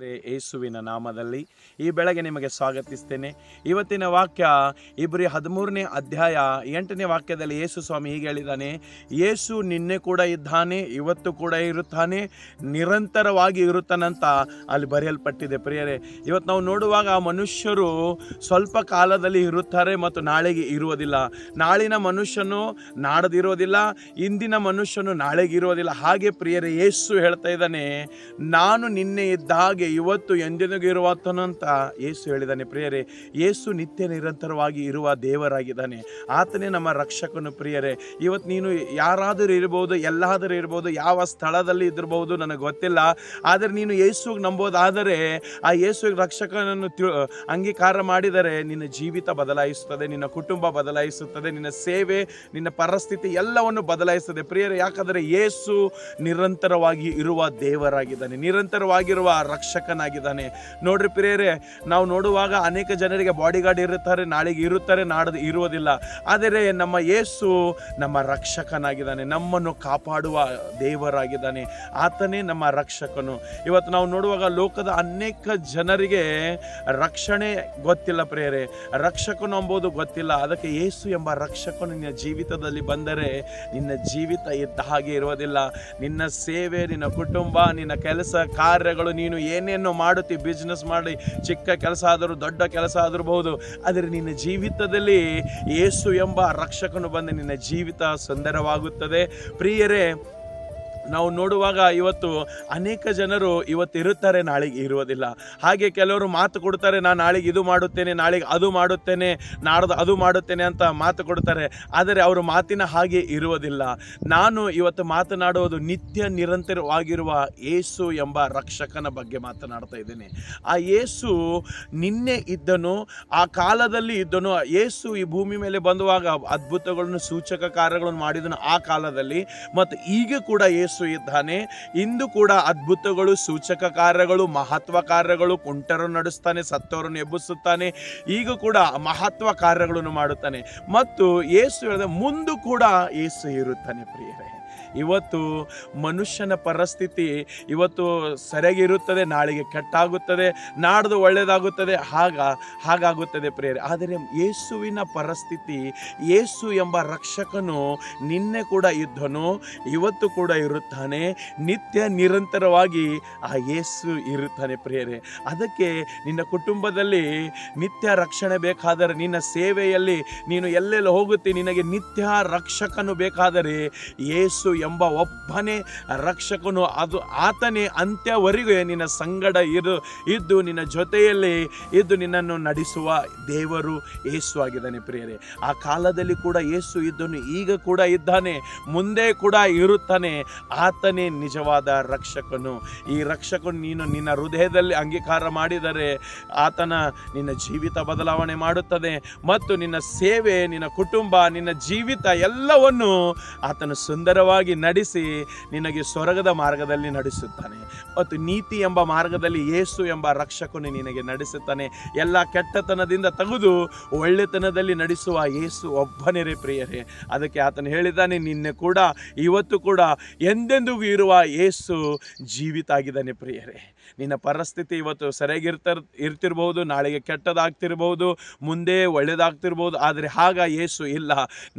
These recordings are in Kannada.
ಯೇಸುವಿನ ನಾಮದಲ್ಲಿ ಈ ಬೆಳಗ್ಗೆ ನಿಮಗೆ ಸ್ವಾಗತಿಸ್ತೇನೆ. ಇವತ್ತಿನ ವಾಕ್ಯ ಇಬ್ರಿ 13ನೇ ಅಧ್ಯಾಯ 8ನೇ ವಾಕ್ಯದಲ್ಲಿ ಯೇಸು ಸ್ವಾಮಿ ಹೀಗೆ ಹೇಳಿದ್ದಾನೆ, ಯೇಸು ನಿನ್ನೆ ಕೂಡ ಇದ್ದಾನೆ, ಇವತ್ತು ಕೂಡ ಇರುತ್ತಾನೆ, ನಿರಂತರವಾಗಿ ಇರುತ್ತಾನಂತ ಅಲ್ಲಿ ಬರೆಯಲ್ಪಟ್ಟಿದೆ. ಪ್ರಿಯರೇ, ಇವತ್ತು ನಾವು ನೋಡುವಾಗ ಮನುಷ್ಯರು ಸ್ವಲ್ಪ ಕಾಲದಲ್ಲಿ ಇರುತ್ತಾರೆ ಮತ್ತು ನಾಳೆಗೆ ಇರುವುದಿಲ್ಲ. ನಾಳಿನ ಮನುಷ್ಯನು ನಾಡದಿರೋದಿಲ್ಲ, ಇಂದಿನ ಮನುಷ್ಯನು ನಾಳೆಗೆ ಇರುವುದಿಲ್ಲ. ಹಾಗೆ ಪ್ರಿಯರೇ, ಯೇಸು ಹೇಳ್ತಾ ಇದ್ದಾನೆ, ನಾನು ನಿನ್ನೆ ಇದ್ದ ಹಾಗೆ ಇವತ್ತು ಎಂದೆಂದಿಗೂ ಇರುವಾತನಂತ ಯೇಸು ಹೇಳಿದ್ದಾನೆ. ಪ್ರಿಯರೇ, ಯೇಸು ನಿತ್ಯ ನಿರಂತರವಾಗಿ ಇರುವ ದೇವರಾಗಿದ್ದಾನೆ. ಆತನೇ ನಮ್ಮ ರಕ್ಷಕನು. ಪ್ರಿಯರೇ, ಇವತ್ತು ನೀನು ಯಾರಾದರೂ ಇರ್ಬೋದು, ಎಲ್ಲಾದರೂ ಇರ್ಬೋದು, ಯಾವ ಸ್ಥಳದಲ್ಲಿ ಇದ್ದಿರಬಹುದು ನನಗೆ ಗೊತ್ತಿಲ್ಲ. ಆದರೆ ನೀನು ಯೇಸುಗೆ ನಂಬೋದಾದರೆ, ಆ ಯೇಸು ರಕ್ಷಕನನ್ನು ಅಂಗೀಕಾರ ಮಾಡಿದರೆ ನಿನ್ನ ಜೀವಿತ ಬದಲಾಯಿಸುತ್ತದೆ, ನಿನ್ನ ಕುಟುಂಬ ಬದಲಾಯಿಸುತ್ತದೆ, ನಿನ್ನ ಸೇವೆ, ನಿನ್ನ ಪರಿಸ್ಥಿತಿ ಎಲ್ಲವನ್ನು ಬದಲಾಯಿಸುತ್ತದೆ. ಪ್ರಿಯರೇ, ಯಾಕಂದರೆ ಯೇಸು ನಿರಂತರವಾಗಿ ಇರುವ ದೇವರಾಗಿದ್ದಾನೆ, ನಿರಂತರವಾಗಿರುವ ರಕ್ಷಕನಾಗಿದ್ದಾನೆ. ನೋಡ್ರಿ ಪ್ರಿಯರೇ, ನಾವು ನೋಡುವಾಗ ಅನೇಕ ಜನರಿಗೆ ಬಾಡಿ ಗಾರ್ಡ್ ಇರುತ್ತಾರೆ, ನಾಳೆಗೆ ಇರುತ್ತಾರೆ, ನಾಡದು ಇರುವುದಿಲ್ಲ. ಆದರೆ ನಮ್ಮ ಯೇಸು ನಮ್ಮ ರಕ್ಷಕನಾಗಿದ್ದಾನೆ, ನಮ್ಮನ್ನು ಕಾಪಾಡುವ ದೇವರಾಗಿದ್ದಾನೆ. ಆತನೇ ನಮ್ಮ ರಕ್ಷಕನು. ಇವತ್ತು ನಾವು ನೋಡುವಾಗ ಲೋಕದ ಅನೇಕ ಜನರಿಗೆ ರಕ್ಷಣೆ ಗೊತ್ತಿಲ್ಲ. ಪ್ರಿಯರೇ, ರಕ್ಷಕನು ಎಂಬುದು ಗೊತ್ತಿಲ್ಲ. ಅದಕ್ಕೆ ಯೇಸು ಎಂಬ ರಕ್ಷಕನು ನಿನ್ನ ಜೀವಿತದಲ್ಲಿ ಬಂದರೆ ನಿನ್ನ ಜೀವಿತ ಇದ್ದ ಹಾಗೆ ಇರುವುದಿಲ್ಲ. ನಿನ್ನ ಸೇವೆ, ನಿನ್ನ ಕುಟುಂಬ, ನಿನ್ನ ಕೆಲಸ ಕಾರ್ಯಗಳು, ನೀನು ಏನೇನು ಮಾಡುತ್ತಿ, ಬಿಸ್ನೆಸ್ ಮಾಡಿ, ಚಿಕ್ಕ ಕೆಲಸ ಆದರೂ ದೊಡ್ಡ ಕೆಲಸ ಆಗಿರಬಹುದು, ಆದರೆ ನಿನ್ನ ಜೀವಿತದಲ್ಲಿ ಯೇಸು ಎಂಬ ರಕ್ಷಕನು ಬಂದು ನಿನ್ನ ಜೀವಿತ ಸುಂದರವಾಗುತ್ತದೆ. ಪ್ರಿಯರೇ, ನಾವು ನೋಡುವಾಗ ಇವತ್ತು ಅನೇಕ ಜನರು ಇವತ್ತು ಇರುತ್ತಾರೆ, ನಾಳೆಗೆ ಇರುವುದಿಲ್ಲ. ಹಾಗೆ ಕೆಲವರು ಮಾತು ಕೊಡ್ತಾರೆ, ನಾನು ನಾಳೆಗೆ ಇದು ಮಾಡುತ್ತೇನೆ, ನಾಳೆಗೆ ಅದು ಮಾಡುತ್ತೇನೆ, ನಾಡ್ದು ಅದು ಮಾಡುತ್ತೇನೆ ಅಂತ ಮಾತು ಕೊಡ್ತಾರೆ. ಆದರೆ ಅವರು ಮಾತಿನ ಹಾಗೆ ಇರುವುದಿಲ್ಲ. ನಾನು ಇವತ್ತು ಮಾತನಾಡುವುದು ನಿತ್ಯ ನಿರಂತರವಾಗಿರುವ ಯೇಸು ಎಂಬ ರಕ್ಷಕನ ಬಗ್ಗೆ ಮಾತನಾಡ್ತಾ ಇದ್ದೇನೆ. ಆ ಯೇಸು ನಿನ್ನೆ ಇದ್ದನು, ಆ ಕಾಲದಲ್ಲಿ ಇದ್ದನು. ಯೇಸು ಈ ಭೂಮಿ ಮೇಲೆ ಬಂದುವಾಗ ಅದ್ಭುತಗಳನ್ನು, ಸೂಚಕ ಕಾರ್ಯಗಳನ್ನು ಮಾಡಿದನು ಆ ಕಾಲದಲ್ಲಿ, ಮತ್ತು ಈಗ ಕೂಡ ಯೇಸು ಇದ್ದಾನೆ. ಇಂದು ಕೂಡ ಅದ್ಭುತಗಳು, ಸೂಚಕ ಕಾರ್ಯಗಳು, ಮಹತ್ವ ಕಾರ್ಯಗಳು, ಕುಂಟರನ್ನು ನಡೆಸ್ತಾನೆ, ಸತ್ತವರನ್ನು ಎಬ್ಬಿಸುತ್ತಾನೆ. ಈಗ ಕೂಡ ಮಹತ್ವ ಕಾರ್ಯಗಳನ್ನು ಮಾಡುತ್ತಾನೆ. ಮತ್ತು ಯೇಸು ಹೇಳಿದ ಮುಂದೆ ಕೂಡ ಯೇಸು ಇರುತ್ತಾನೆ. ಪ್ರಿಯರೇ, ಇವತ್ತು ಮನುಷ್ಯನ ಪರಿಸ್ಥಿತಿ ಇವತ್ತು ಸರಿಯಾಗಿರುತ್ತದೆ, ನಾಳೆಗೆ ಕೆಟ್ಟಾಗುತ್ತದೆ, ನಾಡ್ದು ಒಳ್ಳೆಯದಾಗುತ್ತದೆ, ಹಾಗಾಗುತ್ತದೆ ಪ್ರಿಯರೇ. ಆದರೆ ಯೇಸುವಿನ ಪರಿಸ್ಥಿತಿ, ಯೇಸು ಎಂಬ ರಕ್ಷಕನು ನಿನ್ನೆ ಕೂಡ ಇದ್ದನು, ಇವತ್ತು ಕೂಡ ಇರುತ್ತಾನೆ, ನಿತ್ಯ ನಿರಂತರವಾಗಿ ಆ ಯೇಸು ಇರುತ್ತಾನೆ. ಪ್ರಿಯರೇ, ಅದಕ್ಕೆ ನಿನ್ನ ಕುಟುಂಬದಲ್ಲಿ ನಿತ್ಯ ರಕ್ಷಣೆ ಬೇಕಾದರೆ, ನಿನ್ನ ಸೇವೆಯಲ್ಲಿ ನೀನು ಎಲ್ಲೆಲ್ಲ ಹೋಗುತ್ತೆ, ನಿನಗೆ ನಿತ್ಯ ರಕ್ಷಕನು ಬೇಕಾದರೆ ಯೇಸು ಎಂಬ ಒಬ್ಬನೇ ರಕ್ಷಕನು, ಅದು ಆತನೇ ಅಂತ್ಯವರೆಗೂ ನಿನ್ನ ಸಂಗಡ ಇದ್ದು ನಿನ್ನ ಜೊತೆಯಲ್ಲಿ ಇದ್ದು ನಿನ್ನನ್ನು ನಡೆಸುವ ದೇವರು ಯೇಸು ಆಗಿದ್ದಾನೆ. ಪ್ರಿಯರೇ, ಆ ಕಾಲದಲ್ಲಿ ಕೂಡ ಯೇಸು ಇದ್ದನು, ಈಗ ಕೂಡ ಇದ್ದಾನೆ, ಮುಂದೆ ಕೂಡ ಇರುತ್ತಾನೆ. ಆತನೇ ನಿಜವಾದ ರಕ್ಷಕನು. ಈ ರಕ್ಷಕನು ನೀನು ನಿನ್ನ ಹೃದಯದಲ್ಲಿ ಅಂಗೀಕಾರ ಮಾಡಿದರೆ ಆತನ ನಿನ್ನ ಜೀವಿತ ಬದಲಾವಣೆ ಮಾಡುತ್ತದೆ, ಮತ್ತು ನಿನ್ನ ಸೇವೆ, ನಿನ್ನ ಕುಟುಂಬ, ನಿನ್ನ ಜೀವಿತ ಎಲ್ಲವನ್ನು ಆತನು ಸುಂದರವಾಗಿ ನಡೆಸಿ ನಿನಗೆ ಸ್ವರ್ಗದ ಮಾರ್ಗದಲ್ಲಿ ನಡೆಸುತ್ತಾನೆ. ಮತ್ತು ನೀತಿ ಎಂಬ ಮಾರ್ಗದಲ್ಲಿ ಯೇಸು ಎಂಬ ರಕ್ಷಕನು ನಿನಗೆ ನಡೆಸುತ್ತಾನೆ. ಎಲ್ಲ ಕೆಟ್ಟತನದಿಂದ ತೆಗೆದು ಒಳ್ಳೆತನದಲ್ಲಿ ನಡೆಸುವ ಯೇಸು ಒಬ್ಬನೇ ಪ್ರಿಯರೇ. ಅದಕ್ಕೆ ಆತನು ಹೇಳಿದ್ದಾನೆ, ನಿನ್ನೆ ಕೂಡ ಇವತ್ತು ಕೂಡ ಎಂದೆಂದಿಗೂ ಇರುವ ಯೇಸು ಜೀವಿತ ಆಗಿದ್ದಾನೆ. ಪ್ರಿಯರೇ, ನಿನ್ನ ಪರಿಸ್ಥಿತಿ ಇವತ್ತು ಇರ್ತಿರ್ಬೋದು, ನಾಳೆಗೆ ಕೆಟ್ಟದಾಗ್ತಿರ್ಬೋದು, ಮುಂದೆ ಒಳ್ಳೆಯದಾಗ್ತಿರ್ಬೋದು. ಆದರೆ ಆಗ ಯೇಸು ಇಲ್ಲ.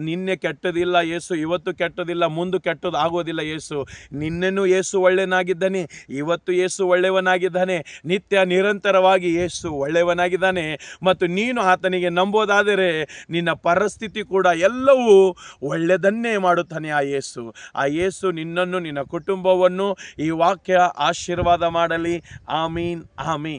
ನಿನ್ನೆ ಕೆಟ್ಟದಿಲ್ಲ ಯೇಸು, ಇವತ್ತು ಕೆಟ್ಟದಿಲ್ಲ, ಮುಂದೆ ಕೆಟ್ಟದ್ದು ಆಗೋದಿಲ್ಲ ಯೇಸು. ನಿನ್ನೆನೂ ಯೇಸು ಒಳ್ಳೆಯನಾಗಿದ್ದಾನೆ, ಇವತ್ತು ಯೇಸು ಒಳ್ಳೆಯವನಾಗಿದ್ದಾನೆ, ನಿತ್ಯ ನಿರಂತರವಾಗಿ ಯೇಸು ಒಳ್ಳೆಯವನಾಗಿದ್ದಾನೆ. ಮತ್ತು ನೀನು ಆತನಿಗೆ ನಂಬೋದಾದರೆ ನಿನ್ನ ಪರಿಸ್ಥಿತಿ ಕೂಡ ಎಲ್ಲವೂ ಒಳ್ಳೆಯದನ್ನೇ ಮಾಡುತ್ತಾನೆ ಆ ಯೇಸು. ಆ ಯೇಸು ನಿನ್ನನ್ನು, ನಿನ್ನ ಕುಟುಂಬವನ್ನು ಈ ವಾಕ್ಯ ಆಶೀರ್ವಾದ ಮಾಡಲಿ. ಆಮೀನ್, ಆಮೀನ್.